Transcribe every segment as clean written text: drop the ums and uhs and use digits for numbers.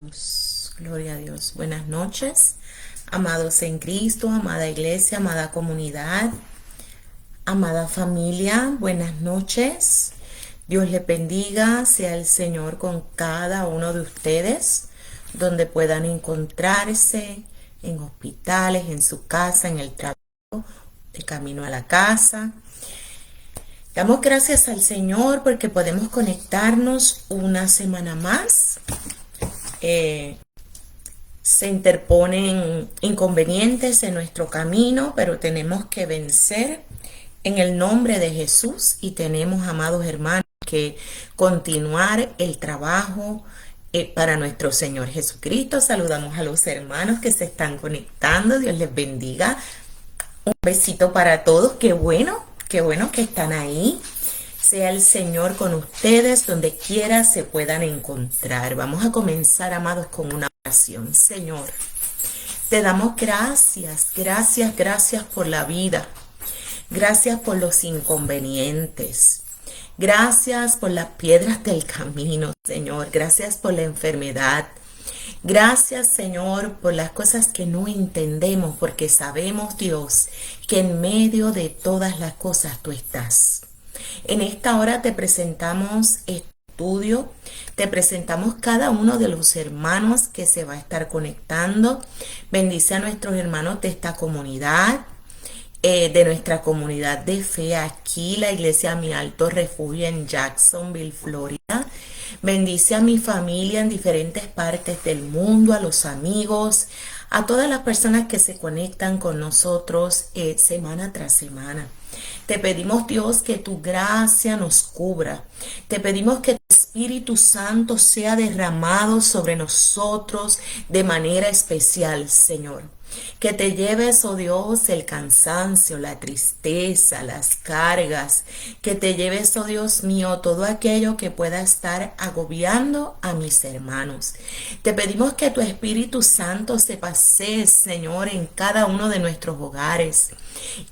Gloria a Dios. Buenas noches, amados en Cristo, amada iglesia, amada comunidad, amada familia. Buenas noches. Dios les bendiga, sea el Señor con cada uno de ustedes, donde puedan encontrarse, en hospitales, en su casa, en el trabajo, de camino a la casa. Damos gracias al Señor porque podemos conectarnos una semana más. Se interponen inconvenientes en nuestro camino, pero tenemos que vencer en el nombre de Jesús y tenemos, amados hermanos, que continuar el trabajo para nuestro Señor Jesucristo. Saludamos a los hermanos que se están conectando. Dios les bendiga. Un besito para todos. Qué bueno que están ahí. Sea el Señor con ustedes donde quiera se puedan encontrar. Vamos a comenzar, amados, con una oración. Señor, te damos gracias, gracias por la vida. Gracias por los inconvenientes. Gracias por las piedras del camino, Señor. Gracias por la enfermedad. Gracias, Señor, por las cosas que no entendemos, porque sabemos, Dios, que en medio de todas las cosas tú estás. En esta hora te presentamos este estudio, te presentamos cada uno de los hermanos que se va a estar conectando. Bendice a nuestros hermanos de esta comunidad, de nuestra comunidad de fe aquí, la iglesia Mi Alto Refugio en Jacksonville, Florida. Bendice a mi familia en diferentes partes del mundo, a los amigos, a todas las personas que se conectan con nosotros semana tras semana. Te pedimos, Dios, que tu gracia nos cubra. Te pedimos que tu Espíritu Santo sea derramado sobre nosotros de manera especial, Señor. Que te lleves, oh Dios, el cansancio, la tristeza, las cargas. Que te lleves, oh Dios mío, todo aquello que pueda estar agobiando a mis hermanos. Te pedimos que tu Espíritu Santo se pasee, Señor, en cada uno de nuestros hogares.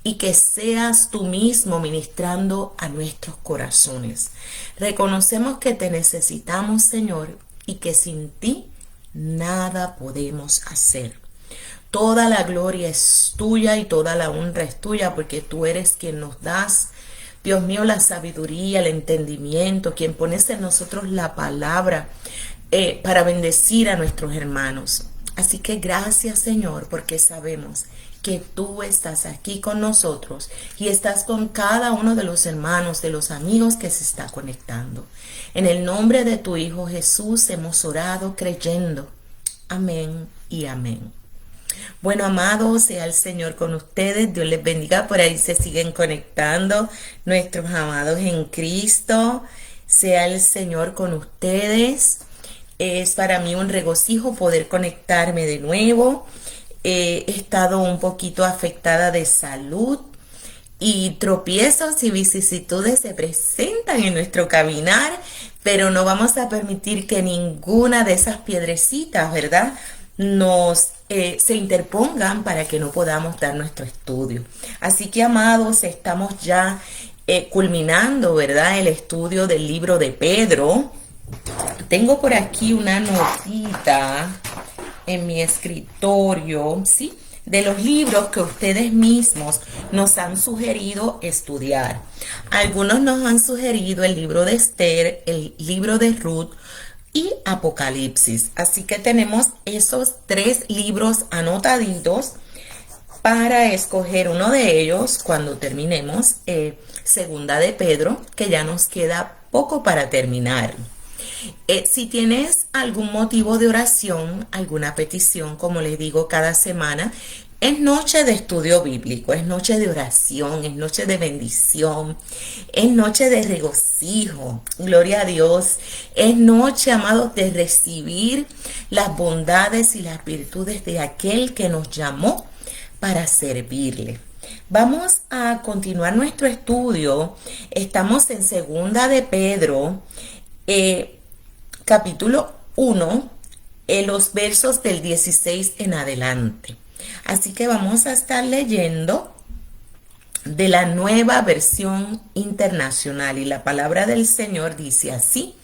Y que seas tú mismo ministrando a nuestros corazones. Reconocemos que te necesitamos, Señor, y que sin ti nada podemos hacer. Toda la gloria es tuya y toda la honra es tuya, porque tú eres quien nos das, Dios mío, la sabiduría, el entendimiento, quien pones en nosotros la palabra para bendecir a nuestros hermanos. Así que gracias, Señor, porque sabemos que tú estás aquí con nosotros y estás con cada uno de los hermanos, de los amigos que se está conectando. En el nombre de tu Hijo Jesús hemos orado creyendo. Amén y amén. Bueno, amados, sea el Señor con ustedes. Dios les bendiga. Por ahí se siguen conectando nuestros amados en Cristo. Sea el Señor con ustedes. Es para mí un regocijo poder conectarme de nuevo. He estado un poquito afectada de salud y tropiezos y vicisitudes se presentan en nuestro caminar, pero no vamos a permitir que ninguna de esas piedrecitas, ¿verdad?, se interpongan para que no podamos dar nuestro estudio. Así que, amados, estamos ya culminando, ¿verdad?, el estudio del libro de Pedro. Tengo por aquí una notita en mi escritorio, ¿sí?, de los libros que ustedes mismos nos han sugerido estudiar. Algunos nos han sugerido el libro de Esther, el libro de Ruth y Apocalipsis. Así que tenemos esos 3 libros anotaditos para escoger uno de ellos cuando terminemos Segunda de Pedro, que ya nos queda poco para terminar. Si tienes algún motivo de oración, alguna petición, como les digo cada semana, es noche de estudio bíblico, es noche de oración, es noche de bendición, es noche de regocijo, gloria a Dios, es noche, amados, de recibir las bondades y las virtudes de aquel que nos llamó para servirle. Vamos a continuar nuestro estudio. Estamos en Segunda de Pedro, capítulo 1, en los versos del 16 en adelante. Así que vamos a estar leyendo de la Nueva Versión Internacional y la palabra del Señor dice así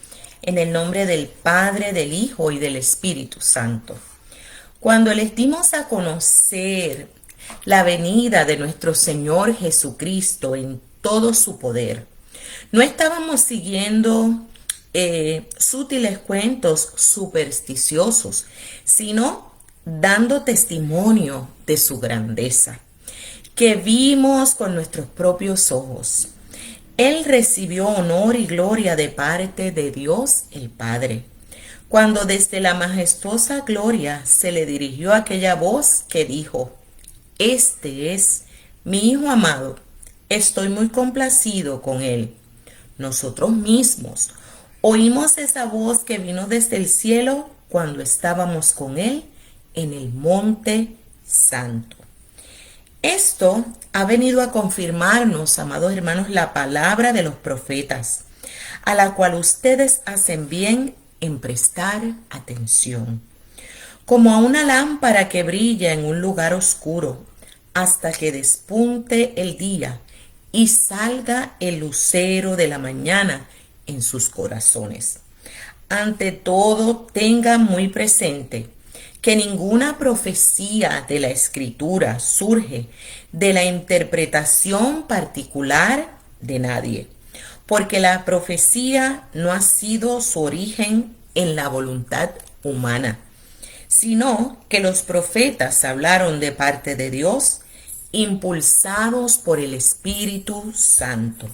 En el nombre del Padre, del Hijo y del Espíritu Santo. Cuando les dimos a conocer la venida de nuestro Señor Jesucristo en todo su poder, no estábamos siguiendo sutiles cuentos supersticiosos, sino dando testimonio de su grandeza, que vimos con nuestros propios ojos. Él recibió honor y gloria de parte de Dios el Padre, cuando desde la majestuosa gloria se le dirigió aquella voz que dijo: Este es mi Hijo amado, estoy muy complacido con él. Nosotros mismos oímos esa voz que vino desde el cielo cuando estábamos con él en el Monte Santo. Esto ha venido a confirmarnos, amados hermanos, la palabra de los profetas, a la cual ustedes hacen bien en prestar atención, como a una lámpara que brilla en un lugar oscuro, hasta que despunte el día y salga el lucero de la mañana en sus corazones. Ante todo, tengan muy presente que ninguna profecía de la Escritura surge de la interpretación particular de nadie, porque la profecía no ha sido su origen en la voluntad humana, sino que los profetas hablaron de parte de Dios, impulsados por el Espíritu Santo.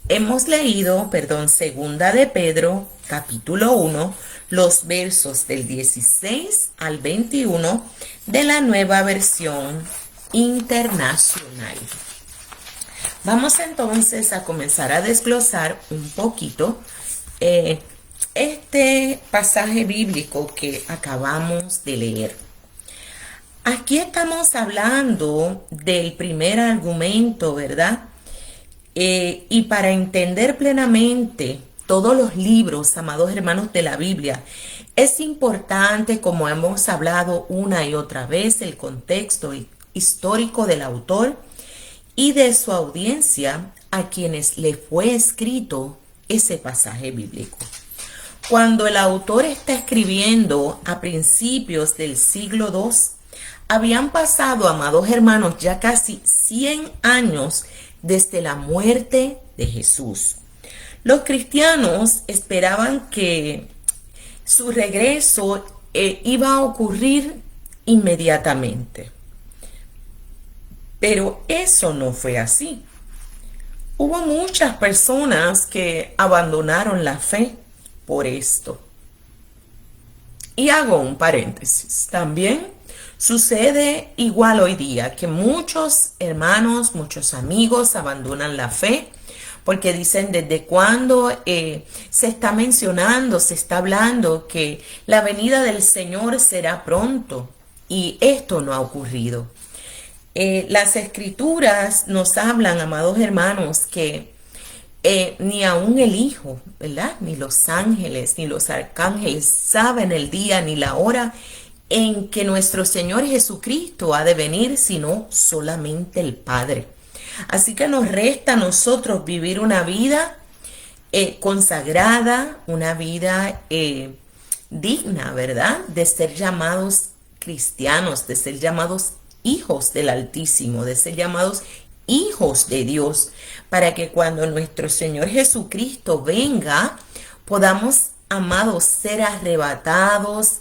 Hemos leído, segunda de Pedro, capítulo 1, los versos del 16 al 21 de la Nueva Versión Internacional. Vamos entonces a comenzar a desglosar un poquito este pasaje bíblico que acabamos de leer. Aquí estamos hablando del primer argumento, ¿verdad? Y para entender plenamente todos los libros, amados hermanos de la Biblia, es importante, como hemos hablado una y otra vez, el contexto histórico del autor y de su audiencia a quienes le fue escrito ese pasaje bíblico. Cuando el autor está escribiendo a principios del siglo II, habían pasado, amados hermanos, ya casi 100 años desde la muerte de Jesús. Los cristianos esperaban que su regreso iba a ocurrir inmediatamente. Pero eso no fue así. Hubo muchas personas que abandonaron la fe por esto. Y hago un paréntesis. También sucede igual hoy día, que muchos hermanos, muchos amigos abandonan la fe porque dicen desde cuándo se está mencionando, se está hablando que la venida del Señor será pronto, y esto no ha ocurrido. Las escrituras nos hablan, amados hermanos, que ni aún el Hijo, ¿verdad? Ni los ángeles, ni los arcángeles saben el día ni la hora en que nuestro Señor Jesucristo ha de venir, sino solamente el Padre. Así que nos resta a nosotros vivir una vida consagrada, una vida digna, ¿verdad? De ser llamados cristianos, de ser llamados hijos del Altísimo, de ser llamados hijos de Dios, para que cuando nuestro Señor Jesucristo venga, podamos, amados, ser arrebatados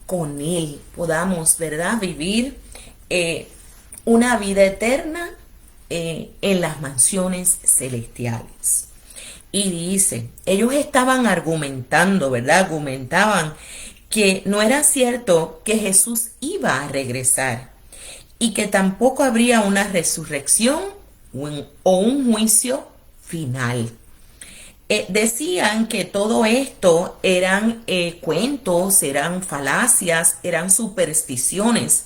con Él, podamos, ¿verdad?, vivir una vida eterna en las mansiones celestiales. Y dice, ellos estaban argumentando, ¿verdad? Argumentaban que no era cierto que Jesús iba a regresar y que tampoco habría una resurrección o un juicio final. Decían que todo esto eran cuentos, eran falacias, eran supersticiones,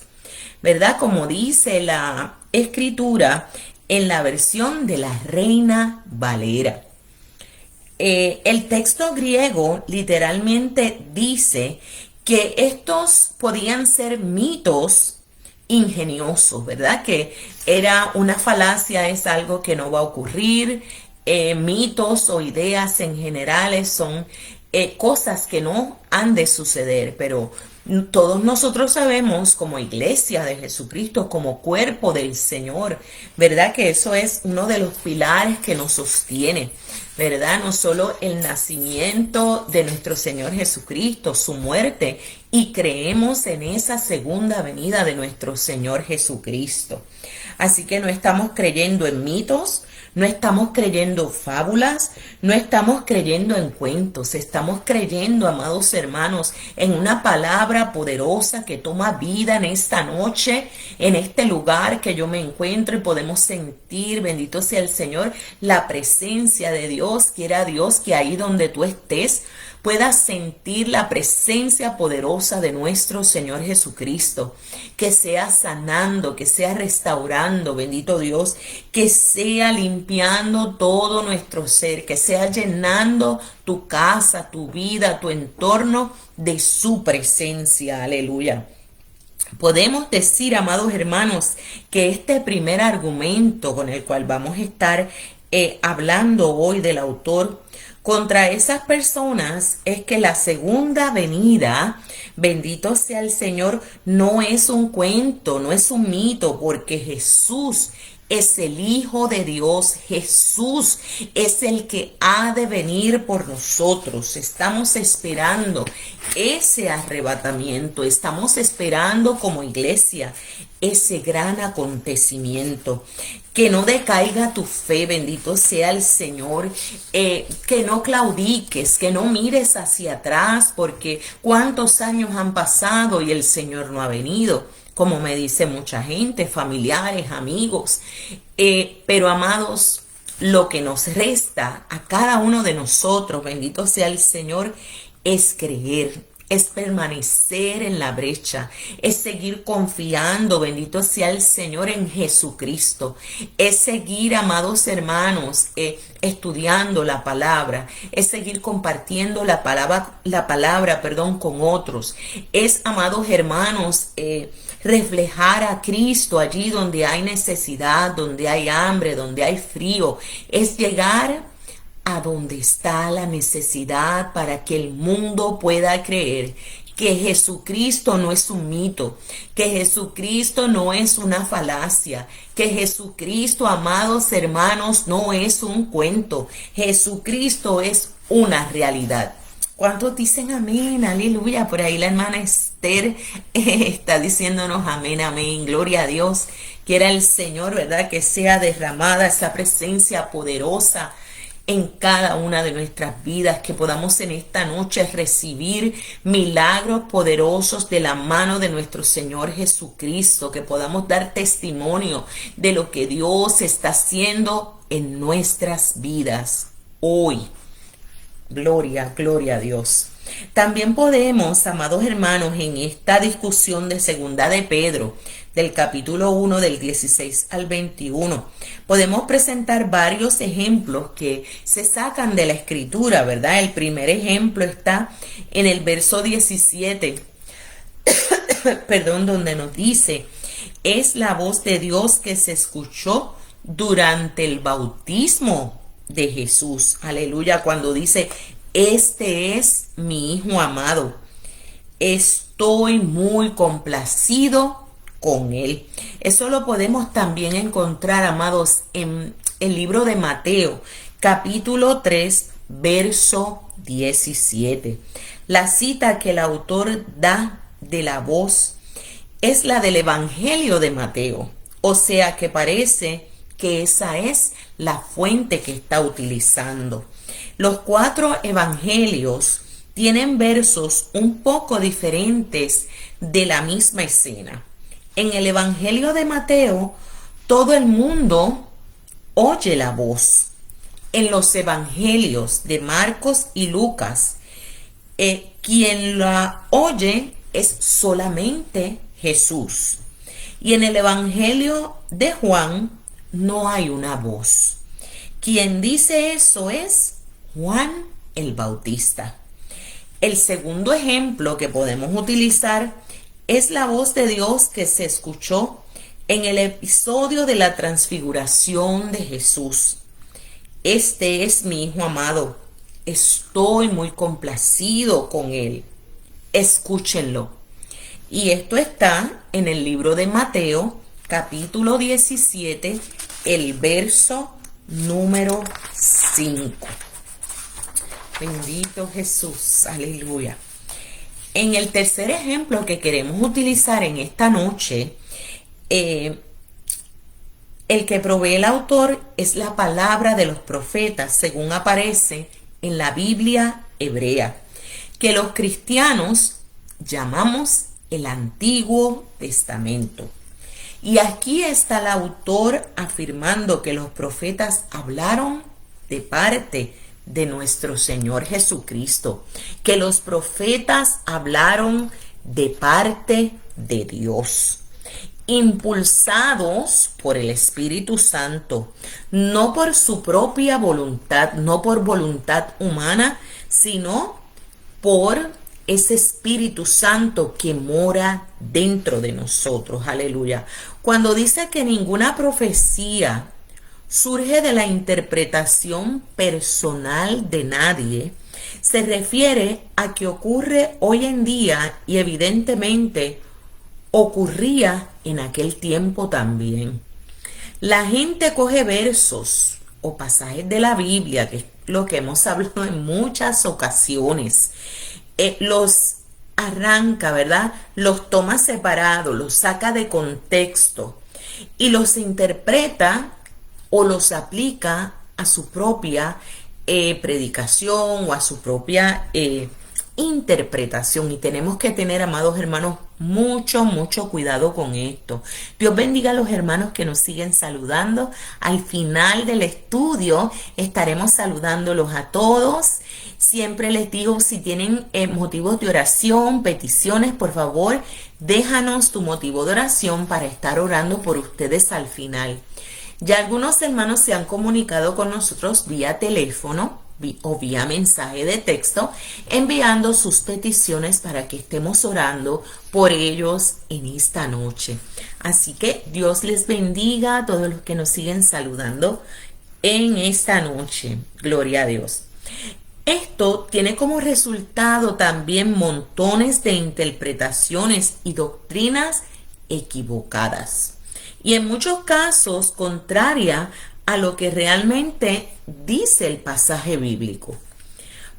¿verdad? Como dice la Escritura en la versión de la Reina Valera. El texto griego literalmente dice que estos podían ser mitos ingeniosos, ¿verdad? Que era una falacia, es algo que no va a ocurrir. Mitos o ideas en generales son cosas que no han de suceder, pero todos nosotros sabemos como iglesia de Jesucristo, como cuerpo del Señor, ¿verdad? Que eso es uno de los pilares que nos sostiene, ¿verdad? No solo el nacimiento de nuestro Señor Jesucristo, su muerte, y creemos en esa segunda venida de nuestro Señor Jesucristo. Así que no estamos creyendo en mitos, no estamos creyendo fábulas, no estamos creyendo en cuentos, estamos creyendo, amados hermanos, en una palabra poderosa que toma vida en esta noche, en este lugar que yo me encuentro, y podemos sentir, bendito sea el Señor, la presencia de Dios. Quiera Dios que ahí donde tú estés puedas sentir la presencia poderosa de nuestro Señor Jesucristo, que sea sanando, que sea restaurando, bendito Dios, que sea limpiando todo nuestro ser, que sea llenando tu casa, tu vida, tu entorno de su presencia. Aleluya. Podemos decir, amados hermanos, que este primer argumento con el cual vamos a estar hablando hoy del autor contra esas personas es que la segunda venida, bendito sea el Señor, no es un cuento, no es un mito, porque Jesús es el Hijo de Dios. Jesús es el que ha de venir por nosotros. Estamos esperando ese arrebatamiento. Estamos esperando como iglesia ese gran acontecimiento. Que no decaiga tu fe, bendito sea el Señor, que no claudiques, que no mires hacia atrás, porque cuántos años han pasado y el Señor no ha venido, como me dice mucha gente, familiares, amigos. Pero amados, lo que nos resta a cada uno de nosotros, bendito sea el Señor, es creer, es permanecer en la brecha, es seguir confiando, bendito sea el Señor, en Jesucristo, es seguir, amados hermanos, estudiando la palabra, es seguir compartiendo la palabra, con otros, es, amados hermanos, reflejar a Cristo allí donde hay necesidad, donde hay hambre, donde hay frío, es llegar a donde está la necesidad para que el mundo pueda creer que Jesucristo no es un mito, que Jesucristo no es una falacia, que Jesucristo, amados hermanos, no es un cuento. Jesucristo es una realidad. ¿Cuántos dicen amén? Aleluya. Por ahí la hermana Esther está diciéndonos amén, amén. Gloria a Dios. Quiera el Señor, ¿verdad?, que sea derramada esa presencia poderosa en cada una de nuestras vidas, que podamos en esta noche recibir milagros poderosos de la mano de nuestro Señor Jesucristo, que podamos dar testimonio de lo que Dios está haciendo en nuestras vidas hoy. Gloria, gloria a Dios. También podemos, amados hermanos, en esta discusión de segunda de Pedro, del capítulo 1, del 16 al 21, podemos presentar varios ejemplos que se sacan de la escritura, ¿verdad? El primer ejemplo está en el verso 17, donde nos dice, es la voz de Dios que se escuchó durante el bautismo de Jesús. Aleluya, cuando dice, este es mi Hijo amado, estoy muy complacido con él. Eso lo podemos también encontrar, amados, en el libro de Mateo, capítulo 3, verso 17. La cita que el autor da de la voz es la del Evangelio de Mateo, o sea que parece que esa es la fuente que está utilizando. Los 4 evangelios tienen versos un poco diferentes de la misma escena. En el Evangelio de Mateo, todo el mundo oye la voz. En los evangelios de Marcos y Lucas, quien la oye es solamente Jesús. Y en el Evangelio de Juan no hay una voz. Quien dice eso es Juan el Bautista. El segundo ejemplo que podemos utilizar es la voz de Dios que se escuchó en el episodio de la transfiguración de Jesús. Este es mi Hijo amado, estoy muy complacido con él. Escúchenlo. Y esto está en el libro de Mateo, capítulo 17, el verso número 5. Bendito Jesús, aleluya. En el tercer ejemplo que queremos utilizar en esta noche, el que provee el autor es la palabra de los profetas, según aparece en la Biblia hebrea, que los cristianos llamamos el Antiguo Testamento. Y aquí está el autor afirmando que los profetas hablaron de parte de nuestro Señor Jesucristo, que los profetas hablaron de parte de Dios, impulsados por el Espíritu Santo, no por su propia voluntad, no por voluntad humana, sino por ese Espíritu Santo que mora dentro de nosotros. Aleluya. Cuando dice que ninguna profecía surge de la interpretación personal de nadie, se refiere a que ocurre hoy en día y evidentemente ocurría en aquel tiempo también. La gente coge versos o pasajes de la Biblia, que es lo que hemos hablado en muchas ocasiones, los arranca, ¿verdad? Los toma separados, los saca de contexto y los interpreta o los aplica a su propia predicación o a su propia interpretación. Y tenemos que tener, amados hermanos, mucho cuidado con esto. Dios bendiga a los hermanos que nos siguen saludando. Al final del estudio estaremos saludándolos a todos. Siempre les digo, si tienen motivos de oración, peticiones, por favor, déjanos tu motivo de oración para estar orando por ustedes al final. Ya algunos hermanos se han comunicado con nosotros vía teléfono o vía mensaje de texto, enviando sus peticiones para que estemos orando por ellos en esta noche. Así que Dios les bendiga a todos los que nos siguen saludando en esta noche. Gloria a Dios. Esto tiene como resultado también montones de interpretaciones y doctrinas equivocadas. Y en muchos casos contraria a lo que realmente dice el pasaje bíblico.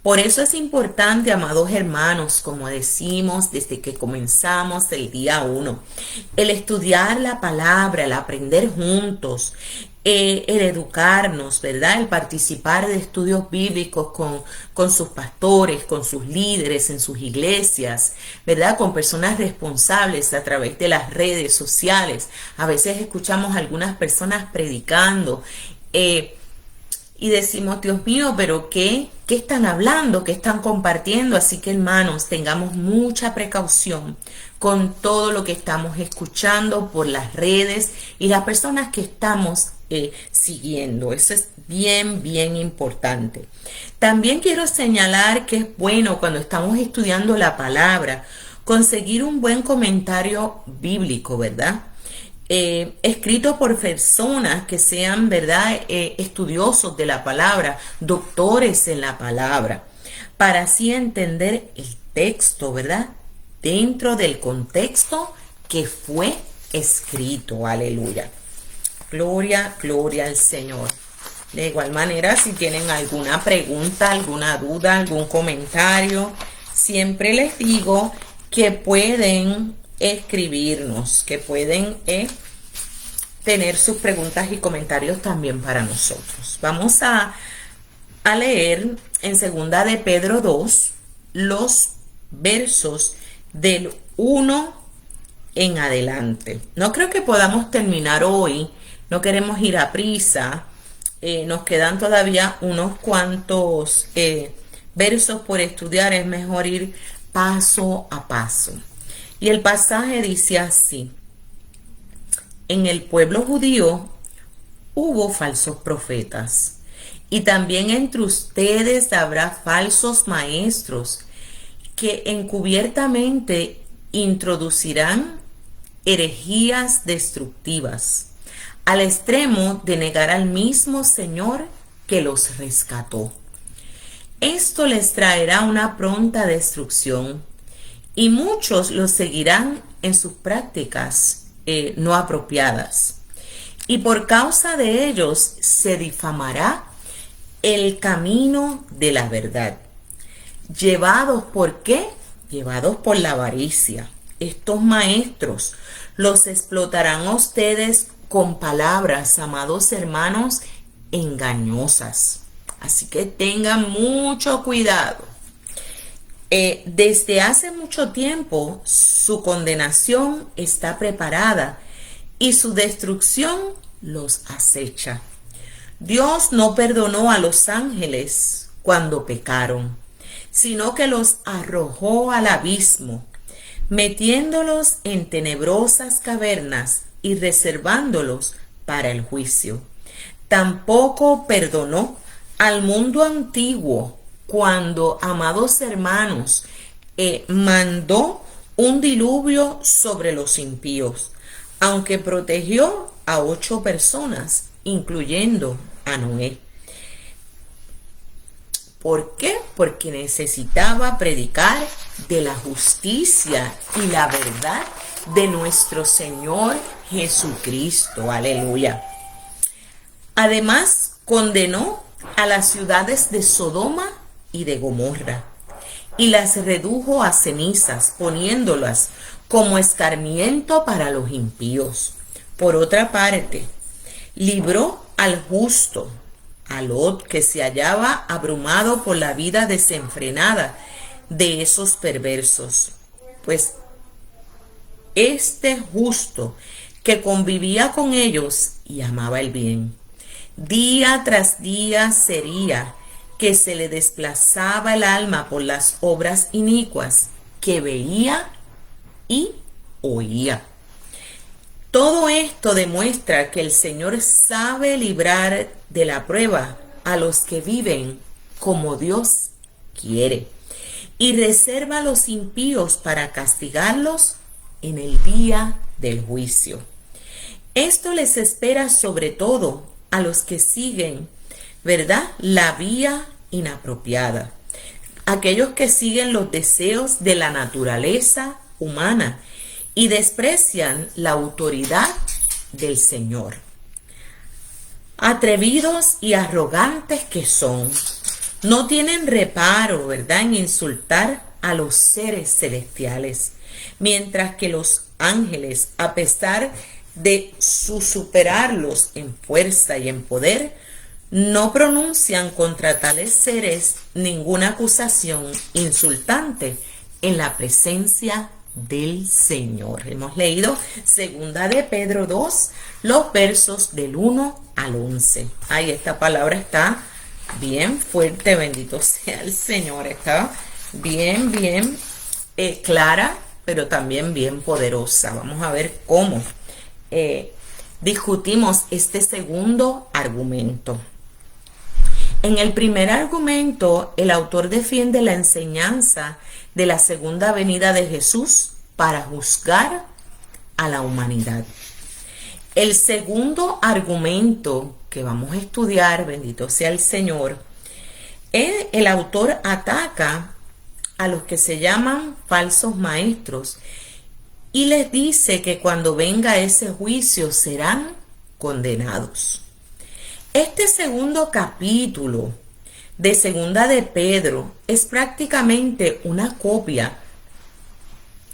Por eso es importante, amados hermanos, como decimos desde que comenzamos el día 1, el estudiar la palabra, el aprender juntos, el educarnos, ¿verdad? El participar de estudios bíblicos con sus pastores, con sus líderes en sus iglesias, ¿verdad? Con personas responsables a través de las redes sociales. A veces escuchamos a algunas personas predicando y decimos, Dios mío, pero ¿qué están hablando? ¿Qué están compartiendo? Así que, hermanos, tengamos mucha precaución con todo lo que estamos escuchando por las redes y las personas que estamos siguiendo. Eso es bien importante. También quiero señalar que es bueno cuando estamos estudiando la palabra conseguir un buen comentario bíblico, ¿verdad? Escrito por personas que sean, ¿verdad?, estudiosos de la palabra, doctores en la palabra, para así entender el texto, ¿verdad?, dentro del contexto que fue escrito. Aleluya. Gloria al Señor. De igual manera, si tienen alguna pregunta, alguna duda, algún comentario, siempre les digo que pueden escribirnos, que pueden tener sus preguntas y comentarios también para nosotros. Vamos a leer en segunda de Pedro 2 los versos del 1 en adelante. No creo que podamos terminar hoy, no queremos ir a prisa, nos quedan todavía unos cuantos versos por estudiar, es mejor ir paso a paso. Y el pasaje dice así: en el pueblo judío hubo falsos profetas, y también entre ustedes habrá falsos maestros que encubiertamente introducirán herejías destructivas, al extremo de negar al mismo Señor que los rescató. Esto les traerá una pronta destrucción y muchos los seguirán en sus prácticas no apropiadas. Y por causa de ellos se difamará el camino de la verdad. ¿Llevados por qué? Llevados por la avaricia. Estos maestros los explotarán a ustedes con palabras, amados hermanos, engañosas. Así que tengan mucho cuidado. Desde hace mucho tiempo su condenación está preparada y su destrucción los acecha. Dios no perdonó a los ángeles cuando pecaron, sino que los arrojó al abismo, metiéndolos en tenebrosas cavernas y reservándolos para el juicio. Tampoco perdonó al mundo antiguo cuando, amados hermanos, mandó un diluvio sobre los impíos, aunque protegió a 8 personas, incluyendo a Noé. ¿Por qué? Porque necesitaba predicar de la justicia y la verdad de nuestro Señor Jesucristo. Aleluya. Además, condenó a las ciudades de Sodoma y de Gomorra y las redujo a cenizas, poniéndolas como escarmiento para los impíos. Por otra parte, libró al justo, a Lot, que se hallaba abrumado por la vida desenfrenada de esos perversos, pues este justo que convivía con ellos y amaba el bien, día tras día sería que se le desplazaba el alma por las obras inicuas que veía y oía. Todo esto demuestra que el Señor sabe librar de la prueba a los que viven como Dios quiere y reserva a los impíos para castigarlos en el día del juicio. Esto les espera sobre todo a los que siguen, ¿verdad?, la vía inapropiada. Aquellos que siguen los deseos de la naturaleza humana y desprecian la autoridad del Señor. Atrevidos y arrogantes que son, no tienen reparo, ¿verdad?, en insultar a los seres celestiales, mientras que los ángeles, a pesar de superarlos en fuerza y en poder, no pronuncian contra tales seres ninguna acusación insultante en la presencia del Señor. Hemos leído 2 de Pedro 2, los versos del 1 al 11. Ay, esta palabra está bien fuerte, bendito sea el Señor. Está bien clara, pero también bien poderosa. Vamos a ver cómo discutimos este segundo argumento. En el primer argumento, el autor defiende la enseñanza de la segunda venida de Jesús para juzgar a la humanidad. El segundo argumento que vamos a estudiar, bendito sea el Señor, el autor ataca a los que se llaman falsos maestros y les dice que cuando venga ese juicio serán condenados. Este segundo capítulo de Segunda de Pedro es prácticamente una copia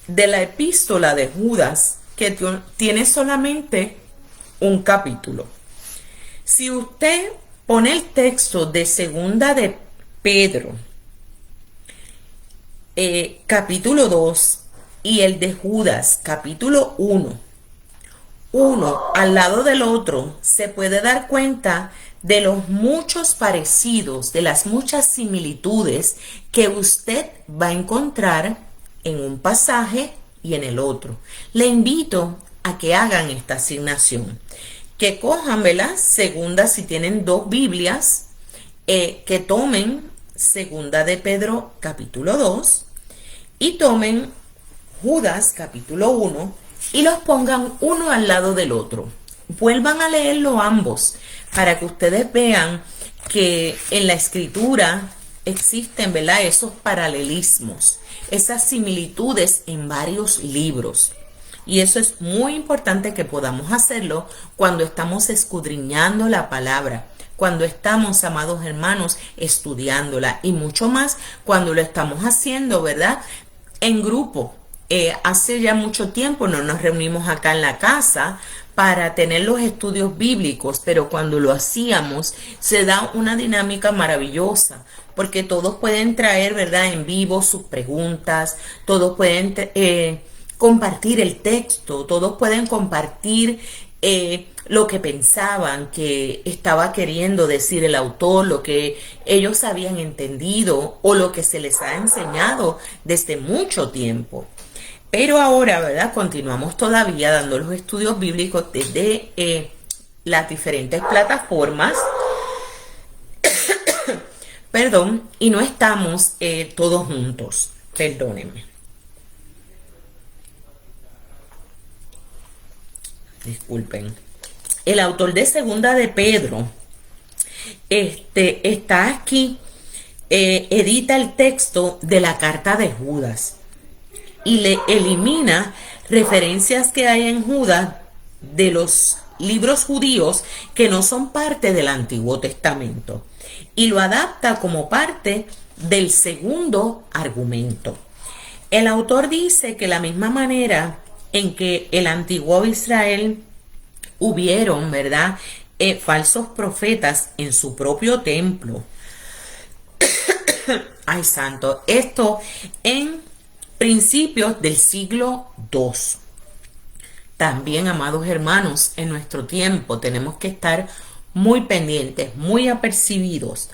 de la epístola de Judas, que tiene solamente un capítulo. Si usted pone el texto de Segunda de Pedro, capítulo 2, y el de Judas, capítulo 1, uno al lado del otro, se puede dar cuenta de los muchos parecidos, de las muchas similitudes que usted va a encontrar en un pasaje y en el otro. Le invito a que hagan esta asignación, que cojan, ¿verdad?, segunda, si tienen 2 Biblias, que tomen Segunda de Pedro capítulo 2 y tomen Judas capítulo 1 y los pongan uno al lado del otro. Vuelvan a leerlo ambos para que ustedes vean que en la escritura existen, ¿verdad? Esos paralelismos, esas similitudes en varios libros. Y eso es muy importante que podamos hacerlo cuando estamos escudriñando la palabra, cuando estamos, amados hermanos, estudiándola y mucho más cuando lo estamos haciendo, ¿verdad? En grupo. Hace ya mucho tiempo no nos reunimos acá en la casa para tener los estudios bíblicos, pero cuando lo hacíamos se da una dinámica maravillosa, porque todos pueden traer, ¿verdad?, en vivo sus preguntas, todos pueden compartir el texto, todos pueden compartir lo que pensaban que estaba queriendo decir el autor, lo que ellos habían entendido o lo que se les ha enseñado desde mucho tiempo. Pero ahora, ¿verdad? Continuamos todavía dando los estudios bíblicos desde las diferentes plataformas. Perdón, y no estamos todos juntos. Perdónenme. Disculpen. El autor de Segunda de Pedro está aquí, edita el texto de la carta de Judas y le elimina referencias que hay en Judas de los libros judíos que no son parte del Antiguo Testamento y lo adapta como parte del segundo argumento. El autor dice que la misma manera en que el antiguo Israel hubieron, ¿verdad?, falsos profetas en su propio templo. Ay, santo, esto en principios del siglo II. También, amados hermanos, en nuestro tiempo tenemos que estar muy pendientes, muy apercibidos,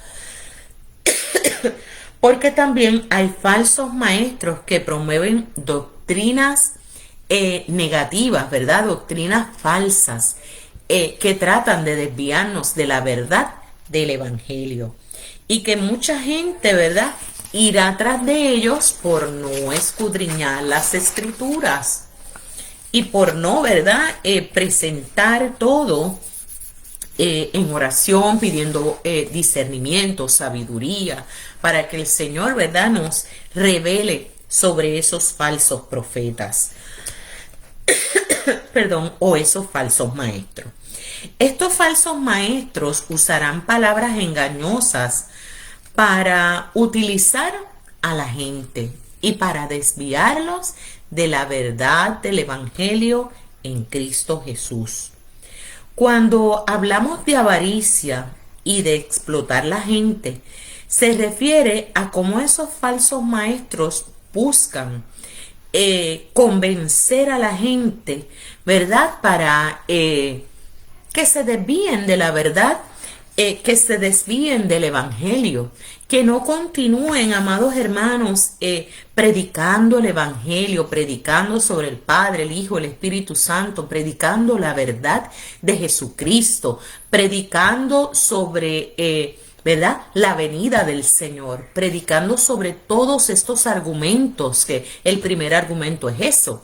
porque también hay falsos maestros que promueven doctrinas negativas, ¿verdad? Doctrinas falsas que tratan de desviarnos de la verdad del Evangelio y que mucha gente, ¿verdad?, irá tras de ellos por no escudriñar las Escrituras y por no, ¿verdad?, presentar todo en oración, pidiendo discernimiento, sabiduría, para que el Señor, ¿verdad?, nos revele sobre esos falsos profetas. Perdón, o esos falsos maestros. Estos falsos maestros usarán palabras engañosas para utilizar a la gente y para desviarlos de la verdad del Evangelio en Cristo Jesús. Cuando hablamos de avaricia y de explotar la gente, se refiere a cómo esos falsos maestros buscan convencer a la gente, ¿verdad?, para que se desvíen de la verdad, que se desvíen del Evangelio, que no continúen, amados hermanos, predicando el Evangelio, predicando sobre el Padre, el Hijo, el Espíritu Santo, predicando la verdad de Jesucristo, predicando sobre ¿verdad?, la venida del Señor, predicando sobre todos estos argumentos, que el primer argumento es eso,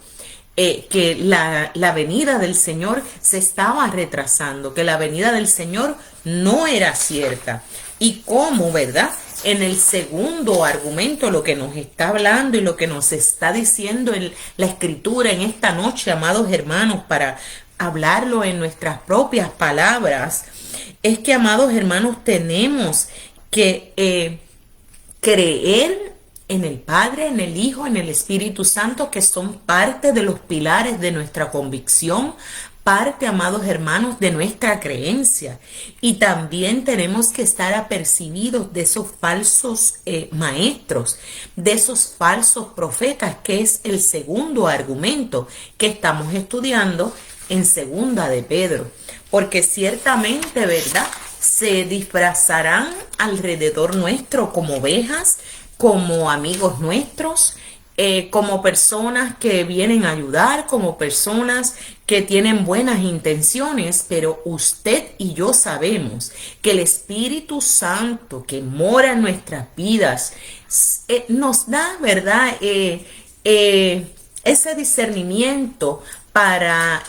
que la venida del Señor se estaba retrasando, que la venida del Señor no era cierta. Y cómo, ¿verdad?, en el segundo argumento, lo que nos está hablando y lo que nos está diciendo la Escritura en esta noche, amados hermanos, para hablarlo en nuestras propias palabras, es que, amados hermanos, tenemos que creer en el Padre, en el Hijo, en el Espíritu Santo, que son parte de los pilares de nuestra convicción, parte, amados hermanos, de nuestra creencia. Y también tenemos que estar apercibidos de esos falsos maestros, de esos falsos profetas, que es el segundo argumento que estamos estudiando en Segunda de Pedro. Porque ciertamente, ¿verdad?, se disfrazarán alrededor nuestro como ovejas, como amigos nuestros, como personas que vienen a ayudar, como personas que tienen buenas intenciones, pero usted y yo sabemos que el Espíritu Santo que mora en nuestras vidas nos da, ¿verdad?, ese discernimiento para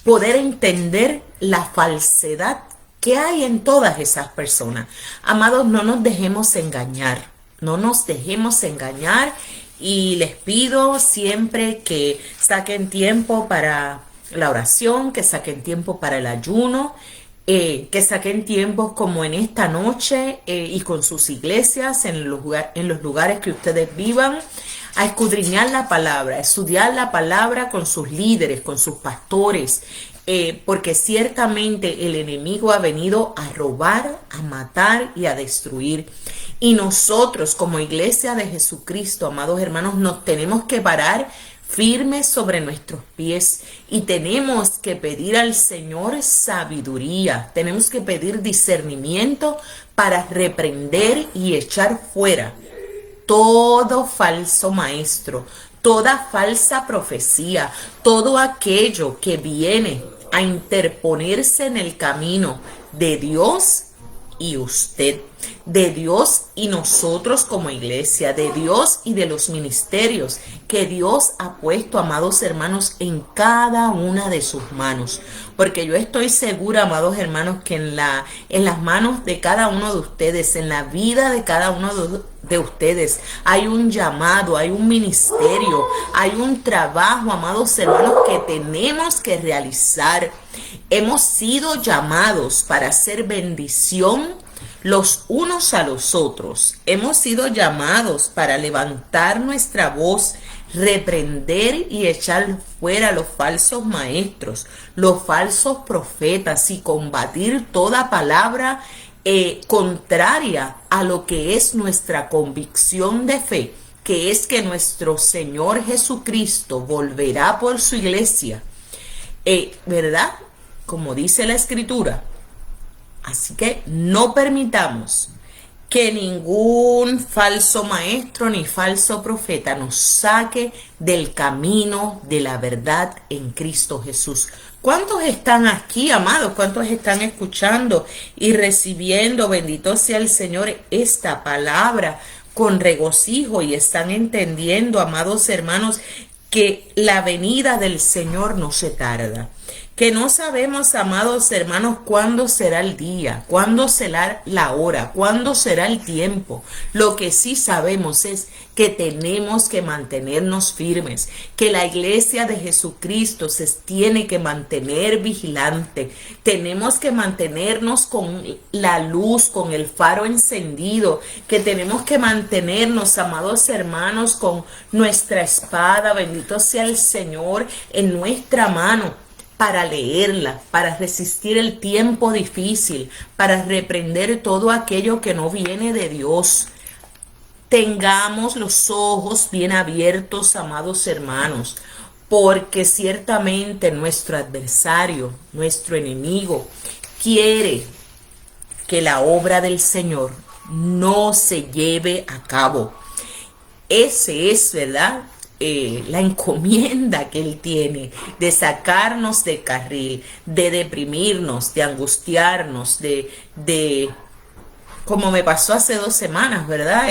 poder entender la falsedad ¿Qué hay en todas esas personas? Amados, no nos dejemos engañar, no nos dejemos engañar, y les pido siempre que saquen tiempo para la oración, que saquen tiempo para el ayuno, que saquen tiempos como en esta noche, y con sus iglesias, en los lugares que ustedes vivan, a escudriñar la palabra, a estudiar la palabra con sus líderes, con sus pastores, porque ciertamente el enemigo ha venido a robar, a matar y a destruir. Y nosotros como iglesia de Jesucristo, amados hermanos, nos tenemos que parar firmes sobre nuestros pies y tenemos que pedir al Señor sabiduría, tenemos que pedir discernimiento para reprender y echar fuera todo falso maestro, toda falsa profecía, todo aquello que viene a interponerse en el camino de Dios y usted, de Dios y nosotros como iglesia, de Dios y de los ministerios que Dios ha puesto, amados hermanos, en cada una de sus manos. Porque yo estoy segura, amados hermanos, que en las manos de cada uno de ustedes, en la vida de cada uno de ustedes, hay un llamado, hay un ministerio, hay un trabajo, amados hermanos, que tenemos que realizar. Hemos sido llamados para hacer bendición los unos a los otros. Hemos sido llamados para levantar nuestra voz, reprender y echar fuera los falsos maestros, los falsos profetas, y combatir toda palabra contraria a lo que es nuestra convicción de fe, que es que nuestro Señor Jesucristo volverá por su iglesia, ¿verdad? Como dice la Escritura. Así que no permitamos que ningún falso maestro ni falso profeta nos saque del camino de la verdad en Cristo Jesús. ¿Cuántos están aquí, amados? ¿Cuántos están escuchando y recibiendo, bendito sea el Señor, esta palabra con regocijo, y están entendiendo, amados hermanos, que la venida del Señor no se tarda? Que no sabemos, amados hermanos, cuándo será el día, cuándo será la hora, cuándo será el tiempo. Lo que sí sabemos es que tenemos que mantenernos firmes, que la iglesia de Jesucristo se tiene que mantener vigilante. Tenemos que mantenernos con la luz, con el faro encendido, que tenemos que mantenernos, amados hermanos, con nuestra espada, bendito sea el Señor, en nuestra mano, para leerla, para resistir el tiempo difícil, para reprender todo aquello que no viene de Dios. Tengamos los ojos bien abiertos, amados hermanos, porque ciertamente nuestro adversario, nuestro enemigo, quiere que la obra del Señor no se lleve a cabo. Ese es, ¿verdad?, la encomienda que Él tiene, de sacarnos de carril, de deprimirnos, de angustiarnos, de como me pasó hace 2 semanas, ¿verdad?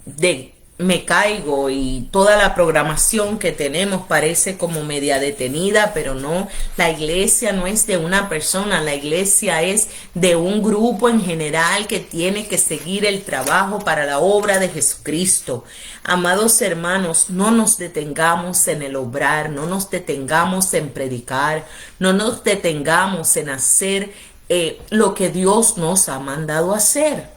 De me caigo y toda la programación que tenemos parece como media detenida, pero no, la iglesia no es de una persona, la iglesia es de un grupo en general que tiene que seguir el trabajo para la obra de Jesucristo. Amados hermanos, no nos detengamos en el obrar, no nos detengamos en predicar, no nos detengamos en hacer lo que Dios nos ha mandado hacer.